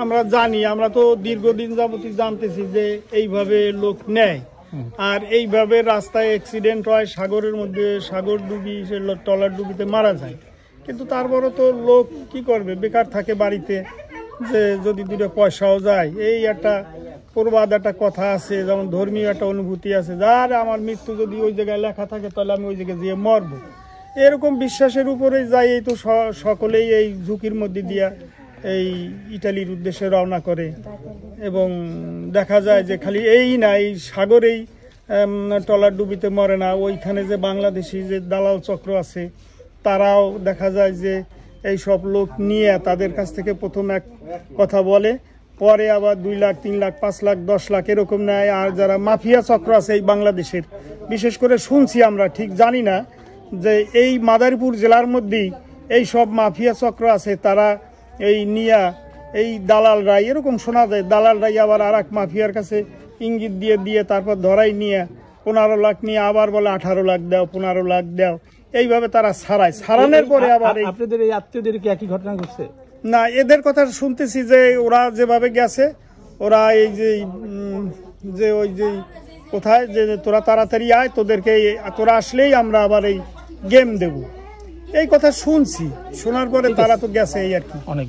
আমরা জানি, আমরা তো দীর্ঘদিন যাবতই জানতেছি যে এইভাবে লোক নেয় আর এইভাবে রাস্তায় অ্যাক্সিডেন্ট হয়, সাগরের মধ্যে সাগর ডুবি, সে ট্রলার ডুবিতে মারা যায়। কিন্তু তারপরে তো লোক কি করবে, বেকার থাকে বাড়িতে, যে যদি দুটো পয়সাও যায়। এই একটা প্রবাদ, একটা কথা আছে, যেমন ধর্মীয় একটা অনুভূতি আছে, যার আমার মৃত্যু যদি ওই জায়গায় লেখা থাকে তাহলে আমি ওই জায়গায় যেয়ে মরবো, এরকম বিশ্বাসের উপরে যাই। এই তো সকলেই এই ঝুঁকির মধ্যে দিয়া এই ইটালির উদ্দেশ্যে রওনা করে। এবং দেখা যায় যে খালি এই না, এই সাগরেই ট্রলার ডুবিতে মরে না, ওইখানে যে বাংলাদেশি যে দালাল চক্র আছে তারাও দেখা যায় যে এই সব লোক নিয়ে তাদের কাছ থেকে প্রথম এক কথা বলে, পরে আবার 2 লাখ 3 লাখ 5 লাখ 10 লাখ এরকম নেয়। আর যারা মাফিয়া চক্র আছে এই বাংলাদেশের, বিশেষ করে শুনছি, আমরা ঠিক জানি না, যে এই মাদারীপুর জেলার মধ্যেই এই সব মাফিয়া চক্র আছে, তারা এই নিয়া এই দালালরাই, এরকম শোনা যায়, দালালরাই আবার আর এক মাফিয়ার কাছে ইঙ্গিত দিয়ে তারপর ধরাই নিয়ে 15 লাখ নিয়ে আবার বলে 18 লাখ দাও, 15 লাখ দাও, এইভাবে তারা ছাড়ানোর পরে আবার আপনাদের এই আত্মীয়দের কি একই ঘটনা ঘটছে? না, এদের কথা শুনতেছি যে ওরা যেভাবে গেছে, ওরা এই যে ওই যে কোথায় যে তোরা তাড়াতাড়ি আয়, তোদেরকে তোরা আসলেই আমরা আবার এই গেম দেব, এই কথা শুনছি। শোনার পরে তারা তো গেছে, এই আর কি। অনেক